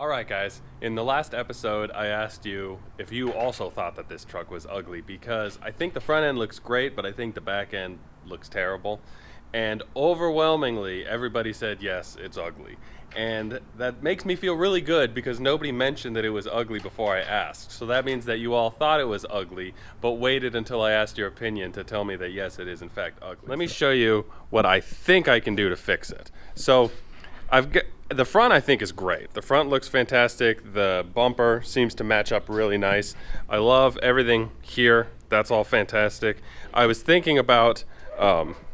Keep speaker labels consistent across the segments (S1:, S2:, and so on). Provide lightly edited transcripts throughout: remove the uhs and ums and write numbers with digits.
S1: Alright guys, in the last episode I asked you if you also thought that this truck was ugly, because I think the front end looks great, but I think the back end looks terrible. And overwhelmingly everybody said yes, it's ugly. And that makes me feel really good because nobody mentioned that it was ugly before I asked. So that means that you all thought it was ugly, but waited until I asked your opinion to tell me that yes, it is in fact ugly. Let me show you what I think I can do to fix it. So the front I think is great. The front looks fantastic. The bumper seems to match up really nice. I love everything here. That's all fantastic. I was thinking about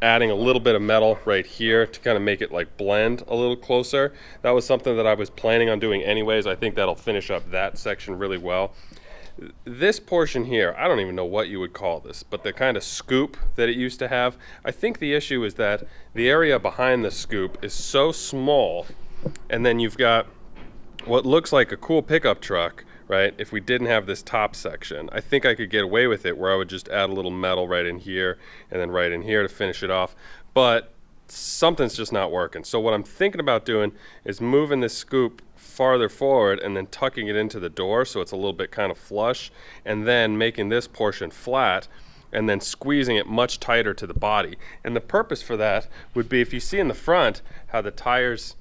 S1: adding a little bit of metal right here to kind of make it like blend a little closer. That was something that I was planning on doing anyways. I think that'll finish up that section really well. This portion here, I don't even know what you would call this, but the kind of scoop that it used to have, I think the issue is that the area behind the scoop is so small, and then you've got what looks like a cool pickup truck, right? If we didn't have this top section, I think I could get away with it where I would just add a little metal right in here and then right in here to finish it off, but something's just not working. So what I'm thinking about doing is moving this scoop farther forward and then tucking it into the door so it's a little bit kind of flush, and then making this portion flat and then squeezing it much tighter to the body. And the purpose for that would be, if you see in the front how the tires,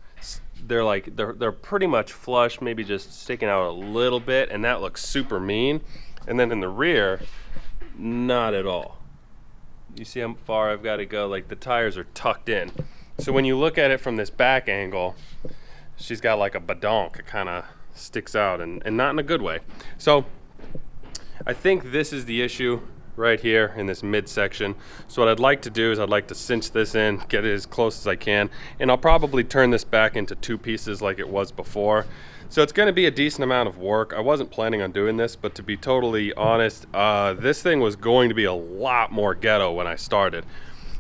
S1: they're pretty much flush, maybe just sticking out a little bit, and that looks super mean. And then in the rear, not at all. You see how far I've got to go? Like, the tires are tucked in. So when you look at it from this back angle, she's got like a badonk. It kind of sticks out, and not in a good way. So I think this is the issue right here in this midsection. So what I'd like to do is I'd like to cinch this in, get it as close as I can, and I'll probably turn this back into two pieces like it was before. So it's going to be a decent amount of work. I wasn't planning on doing this, but to be totally honest, this thing was going to be a lot more ghetto when I started.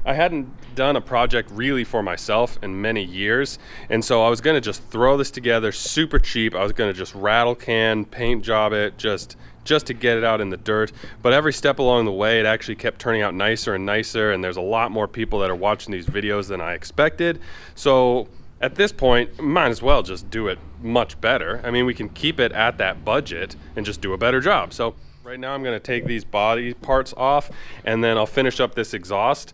S1: I hadn't done a project really for myself in many years, and so I was going to just throw this together super cheap. I was going to just rattle can, paint job it, just to get it out in the dirt. But every step along the way, it actually kept turning out nicer and nicer, and there's a lot more people that are watching these videos than I expected. So at this point, might as well just do it much better. I mean, we can keep it at that budget and just do a better job. So right now I'm going to take these body parts off, and then I'll finish up this exhaust.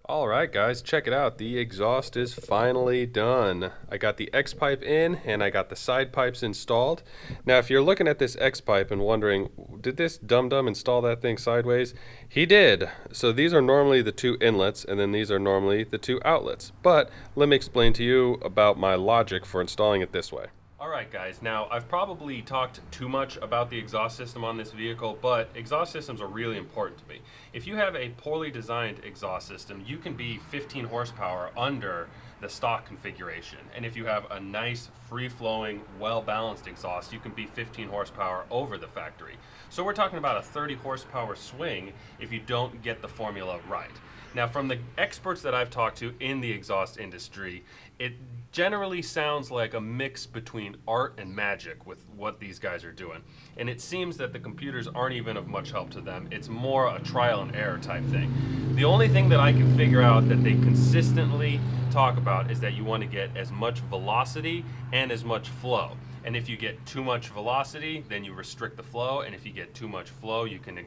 S1: Alright guys, check it out. The exhaust is finally done. I got the X pipe in and I got the side pipes installed. Now if you're looking at this X pipe and wondering, did this dum-dum install that thing sideways? He did. So these are normally the two inlets, and then these are normally the two outlets. But let me explain to you about my logic for installing it this way. Alright guys, now I've probably talked too much about the exhaust system on this vehicle, but exhaust systems are really important to me. If you have a poorly designed exhaust system, you can be 15 horsepower under the stock configuration. And if you have a nice, free-flowing, well-balanced exhaust, you can be 15 horsepower over the factory. So we're talking about a 30 horsepower swing if you don't get the formula right. Now, from the experts that I've talked to in the exhaust industry, it generally sounds like a mix between art and magic with what these guys are doing. And it seems that the computers aren't even of much help to them. It's more a trial and error type thing. The only thing that I can figure out that they consistently talk about is that you want to get as much velocity and as much flow. And if you get too much velocity, then you restrict the flow, and if you get too much flow, you can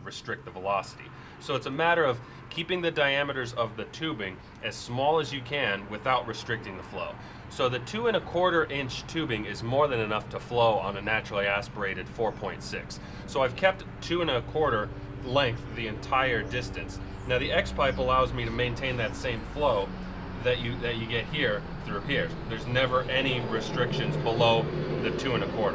S1: restrict the velocity. So it's a matter of keeping the diameters of the tubing as small as you can without restricting the flow. So the 2 1/4 inch tubing is more than enough to flow on a naturally aspirated 4.6. So I've kept 2 1/4 length the entire distance. Now the X pipe allows me to maintain that same flow that you get here through here. There's never any restrictions below the 2 1/4.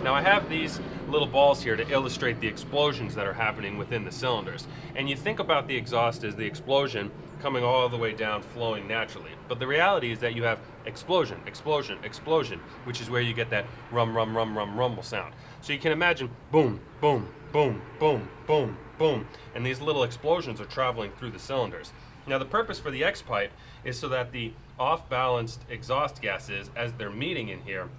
S1: Now I have these little balls here to illustrate the explosions that are happening within the cylinders. And you think about the exhaust as the explosion coming all the way down, flowing naturally. But the reality is that you have explosion, explosion, explosion, which is where you get that rumble sound. So you can imagine boom, boom, boom, boom, boom, boom, and these little explosions are traveling through the cylinders. Now the purpose for the X pipe is so that the off-balanced exhaust gases, as they're meeting in here,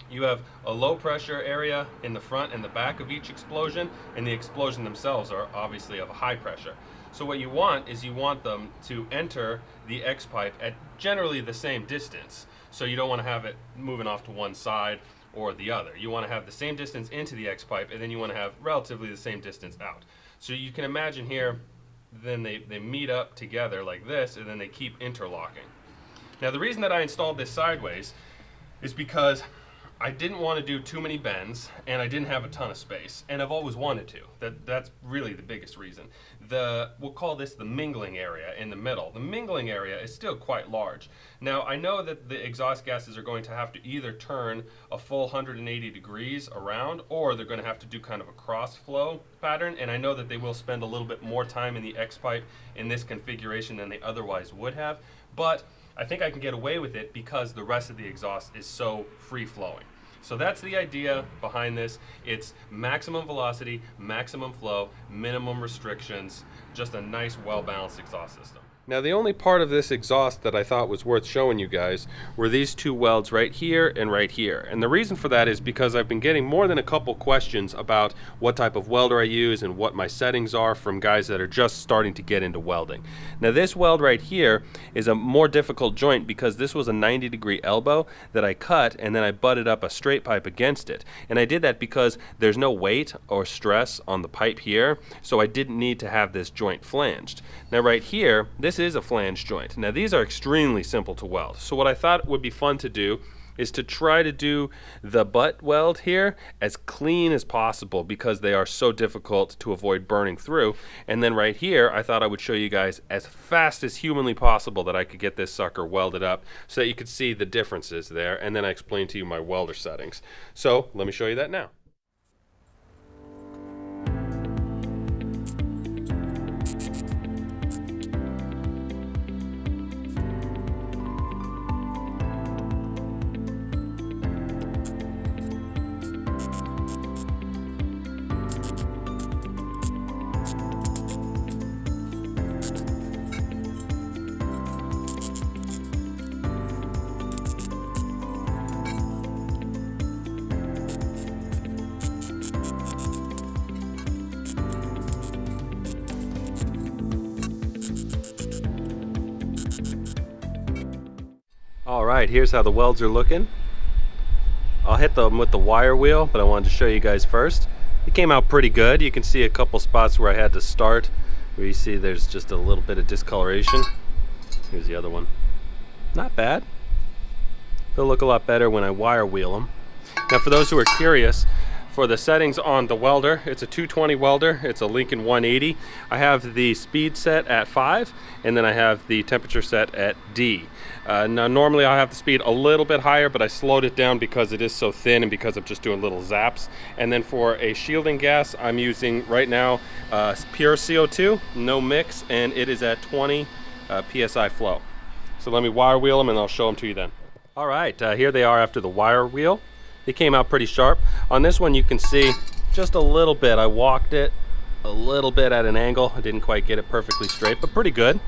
S1: you have a low pressure area in the front and the back of each explosion, and the explosion themselves are obviously of high pressure. So what you want is you want them to enter the X pipe at generally the same distance. So you don't want to have it moving off to one side or the other. You want to have the same distance into the X pipe, and then you want to have relatively the same distance out. So you can imagine here, then they meet up together like this, and then they keep interlocking. Now the reason that I installed this sideways is because I didn't want to do too many bends, and I didn't have a ton of space, and I've always wanted to. That's really the biggest reason. We'll call this the mingling area in the middle. The mingling area is still quite large. Now I know that the exhaust gases are going to have to either turn a full 180 degrees around, or they're going to have to do kind of a cross flow pattern, and I know that they will spend a little bit more time in the X pipe in this configuration than they otherwise would have, but I think I can get away with it because the rest of the exhaust is so free-flowing. So that's the idea behind this. It's maximum velocity, maximum flow, minimum restrictions, just a nice, well-balanced exhaust system. Now the only part of this exhaust that I thought was worth showing you guys were these two welds right here and right here. And the reason for that is because I've been getting more than a couple questions about what type of welder I use and what my settings are from guys that are just starting to get into welding. Now this weld right here is a more difficult joint because this was a 90-degree elbow that I cut, and then I butted up a straight pipe against it. And I did that because there's no weight or stress on the pipe here, so I didn't need to have this joint flanged. Now right here, this is a flange joint. Now these are extremely simple to weld. So what I thought would be fun to do is to try to do the butt weld here as clean as possible because they are so difficult to avoid burning through. And then right here, I thought I would show you guys as fast as humanly possible that I could get this sucker welded up so that you could see the differences there. And then I explained to you my welder settings. So let me show you that now. Alright, here's how the welds are looking. I'll hit them with the wire wheel, but I wanted to show you guys first. It came out pretty good. You can see a couple spots where I had to start, where you see there's just a little bit of discoloration. Here's the other one. Not bad. They'll look a lot better when I wire wheel them. Now for those who are curious, for the settings on the welder, it's a 220 welder, it's a Lincoln 180. I have the speed set at 5, and then I have the temperature set at D. Now normally I have the speed a little bit higher, but I slowed it down because it is so thin and because I'm just doing little zaps. And then for a shielding gas, I'm using right now pure CO2, no mix, and it is at 20 PSI flow. So let me wire wheel them and I'll show them to you then. All right, here they are after the wire wheel. They came out pretty sharp. On this one you can see just a little bit. I walked it a little bit at an angle. I didn't quite get it perfectly straight, but pretty good.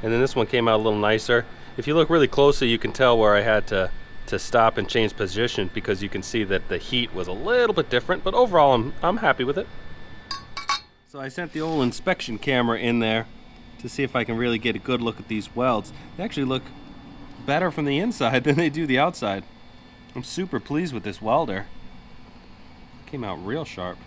S1: And then this one came out a little nicer. If you look really closely, you can tell where I had to stop and change position because you can see that the heat was a little bit different, but overall I'm happy with it. So I sent the old inspection camera in there to see if I can really get a good look at these welds. They actually look better from the inside than they do the outside. I'm super pleased with this welder. Came out real sharp.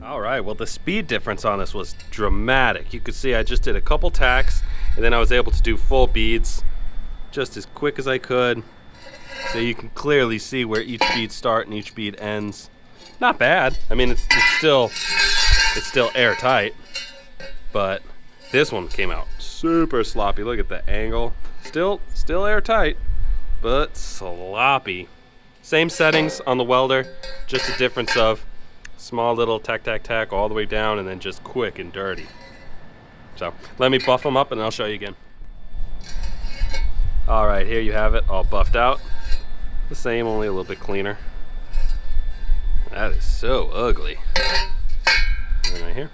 S1: All right, well the speed difference on this was dramatic. You could see I just did a couple tacks and then I was able to do full beads just as quick as I could. So you can clearly see where each bead starts and each bead ends. Not bad. I mean, it's still airtight, but this one came out super sloppy. Look at the angle. Still airtight, but sloppy. Same settings on the welder, just a difference of small little tack all the way down and then just quick and dirty. So let me buff them up and I'll show you again. All right, here you have it all buffed out. The same, only a little bit cleaner. That is so ugly. And right here.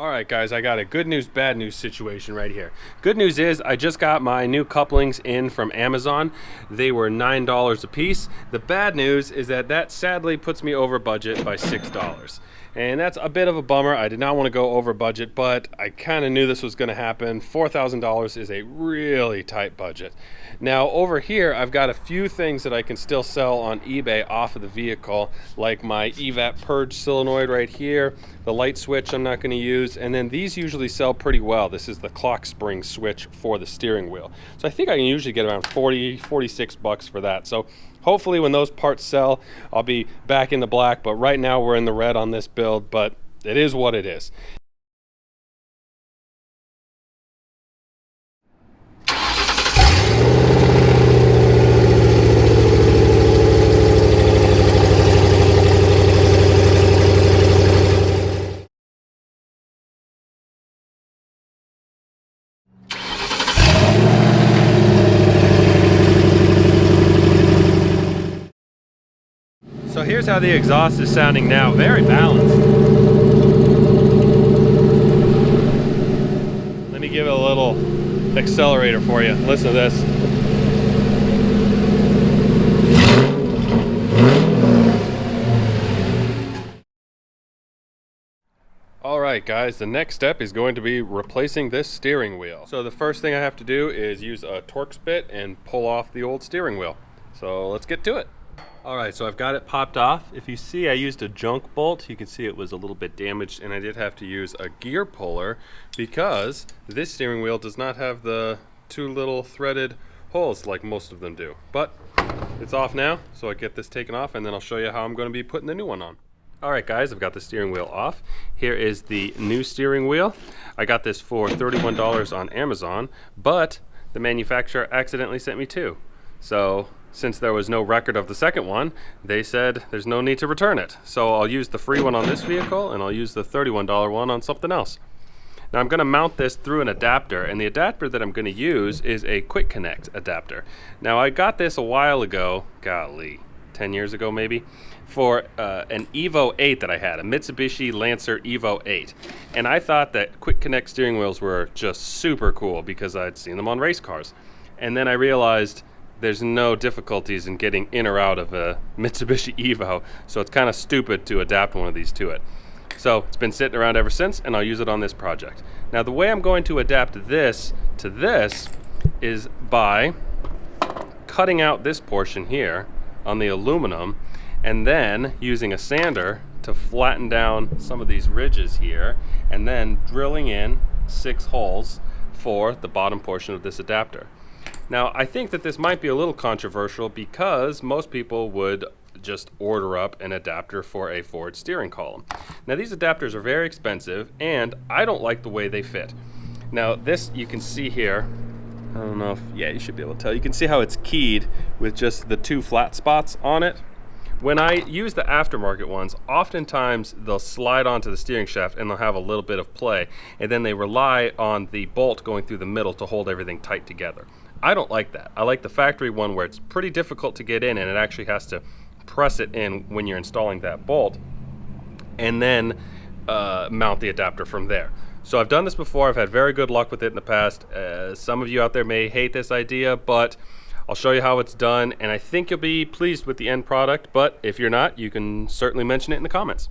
S1: All right, guys, I got a good news, bad news situation right here. Good news is I just got my new couplings in from Amazon. They were $9 a piece. The bad news is that sadly puts me over budget by $6. And that's a bit of a bummer. I did not want to go over budget, but I kind of knew this was going to happen. $4,000 is a really tight budget. Now over here, I've got a few things that I can still sell on eBay off of the vehicle, like my EVAP purge solenoid right here, the light switch I'm not going to use, and then these usually sell pretty well. This is the clock spring switch for the steering wheel. So I think I can usually get around 46 bucks for that. So hopefully when those parts sell, I'll be back in the black, but right now we're in the red on this build, but it is what it is. So here's how the exhaust is sounding now, very balanced. Let me give it a little accelerator for you. Listen to this. Alright guys, the next step is going to be replacing this steering wheel. So the first thing I have to do is use a Torx bit and pull off the old steering wheel. So let's get to it. Alright, so I've got it popped off. If you see, I used a junk bolt. You can see it was a little bit damaged, and I did have to use a gear puller because this steering wheel does not have the two little threaded holes like most of them do. But it's off now, so I get this taken off, and then I'll show you how I'm going to be putting the new one on. Alright guys, I've got the steering wheel off. Here is the new steering wheel. I got this for $31 on Amazon, but the manufacturer accidentally sent me two. So since there was no record of the second one, they said there's no need to return it. So I'll use the free one on this vehicle, and I'll use the $31 one on something else. Now I'm going to mount this through an adapter, and the adapter that I'm going to use is a quick connect adapter. Now I got this a while ago, golly, 10 years ago maybe, for an Evo 8 that I had, a Mitsubishi Lancer Evo 8. And I thought that quick connect steering wheels were just super cool because I'd seen them on race cars. And then I realized there's no difficulties in getting in or out of a Mitsubishi Evo, so it's kind of stupid to adapt one of these to it. So it's been sitting around ever since, and I'll use it on this project. Now the way I'm going to adapt this to this is by cutting out this portion here on the aluminum, and then using a sander to flatten down some of these ridges here, and then drilling in 6 holes for the bottom portion of this adapter. Now, I think that this might be a little controversial because most people would just order up an adapter for a Ford steering column. Now, these adapters are very expensive, and I don't like the way they fit. Now, this you can see here. I don't know if, yeah, you should be able to tell. You can see how it's keyed with just the 2 flat spots on it. When I use the aftermarket ones, oftentimes they'll slide onto the steering shaft and they'll have a little bit of play, and then they rely on the bolt going through the middle to hold everything tight together. I don't like that. I like the factory one where it's pretty difficult to get in, and it actually has to press it in when you're installing that bolt, and then mount the adapter from there. So I've done this before. I've had very good luck with it in the past. Some of you out there may hate this idea, but I'll show you how it's done, and I think you'll be pleased with the end product, but if you're not, you can certainly mention it in the comments.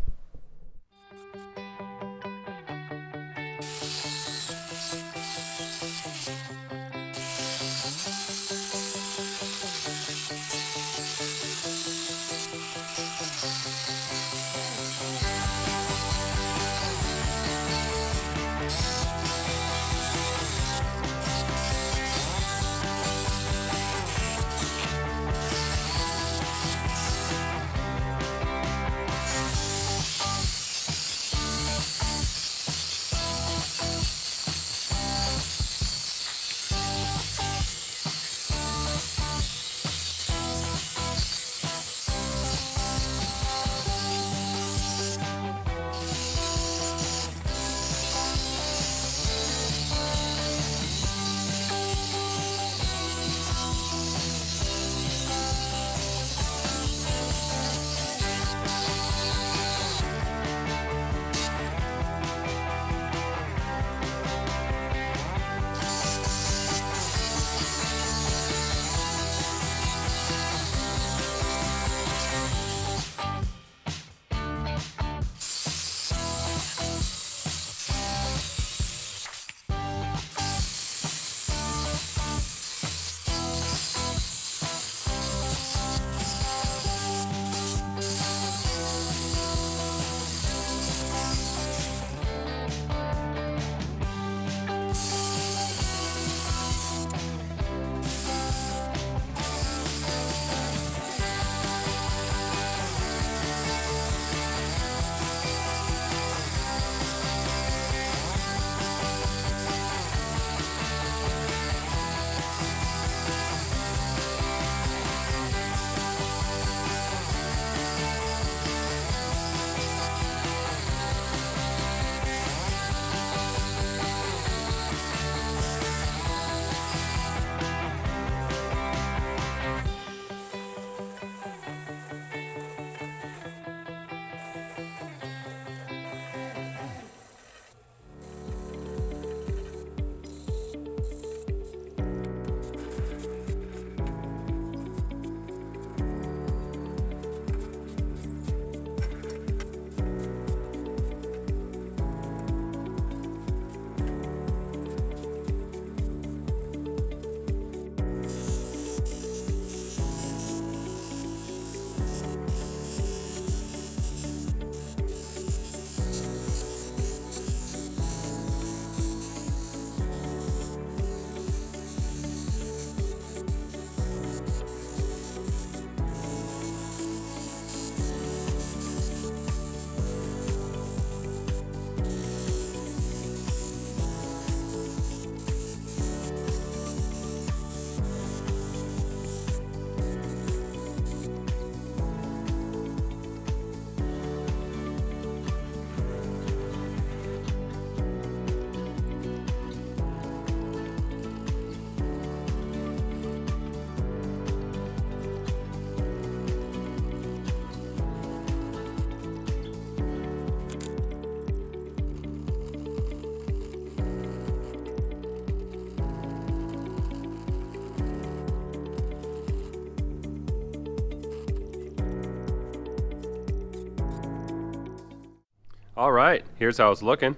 S1: All right, here's how it's looking.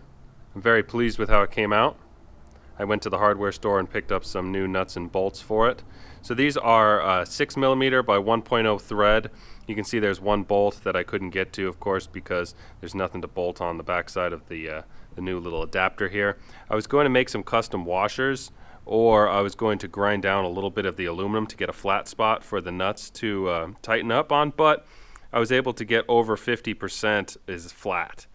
S1: I'm very pleased with how it came out. I went to the hardware store and picked up some new nuts and bolts for it. So these are 6mm by 1.0 thread. You can see there's one bolt that I couldn't get to, of course, because there's nothing to bolt on the backside of the new little adapter here. I was going to make some custom washers, or I was going to grind down a little bit of the aluminum to get a flat spot for the nuts to tighten up on, but I was able to get over 50% is flat.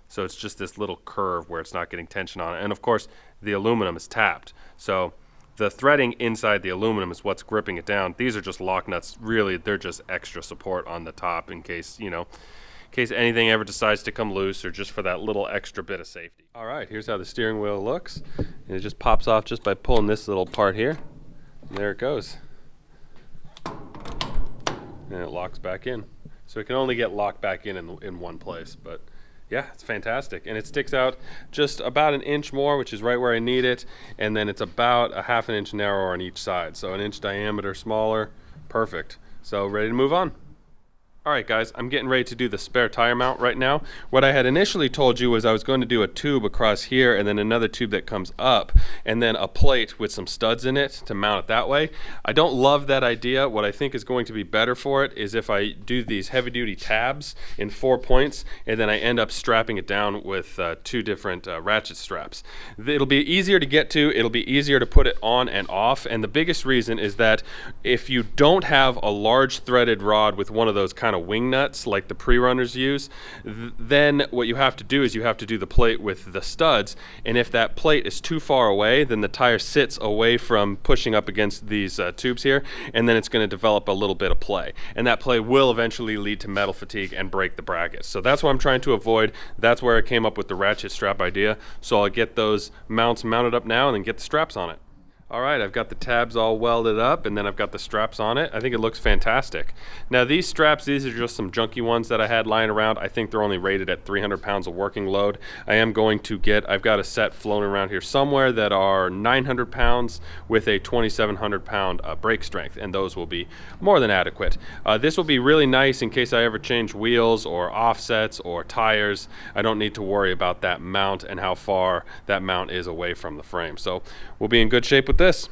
S1: So it's just this little curve where it's not getting tension on it. And of course, the aluminum is tapped. So the threading inside the aluminum is what's gripping it down. These are just lock nuts. Really, they're just extra support on the top in case, you know, in case anything ever decides to come loose, or just for that little extra bit of safety. All right, here's how the steering wheel looks. And it just pops off just by pulling this little part here. And there it goes. And it locks back in. So it can only get locked back in one place, but yeah, it's fantastic. And it sticks out just about an inch more, which is right where I need it. And then it's about a ½ inch narrower on each side. So an inch diameter smaller, perfect. So ready to move on. All right, guys, I'm getting ready to do the spare tire mount right now. What I had initially told you was I was going to do a tube across here and then another tube that comes up and then a plate with some studs in it to mount it that way. I don't love that idea. What I think is going to be better for it is if I do these heavy-duty tabs in 4 points and then I end up strapping it down with 2 different ratchet straps. It'll be easier to get to, it'll be easier to put it on and off, and the biggest reason is that if you don't have a large threaded rod with one of those kind of wing nuts like the pre-runners use, then what you have to do is you have to do the plate with the studs, and if that plate is too far away, then the tire sits away from pushing up against these tubes here, and then it's going to develop a little bit of play, and that play will eventually lead to metal fatigue and break the brackets. So that's what I'm trying to avoid. That's where I came up with the ratchet strap idea. So I'll get those mounts mounted up now and then get the straps on it. All right, I've got the tabs all welded up and then I've got the straps on it. I think it looks fantastic. Now these straps, these are just some junky ones that I had lying around. I think they're only rated at 300 pounds of working load. I am going to get, I've got a set flown around here somewhere that are 900 pounds with a 2,700 pound brake strength, and those will be more than adequate. This will be really nice in case I ever change wheels or offsets or tires. I don't need to worry about that mount and how far that mount is away from the frame. So we'll be in good shape with this.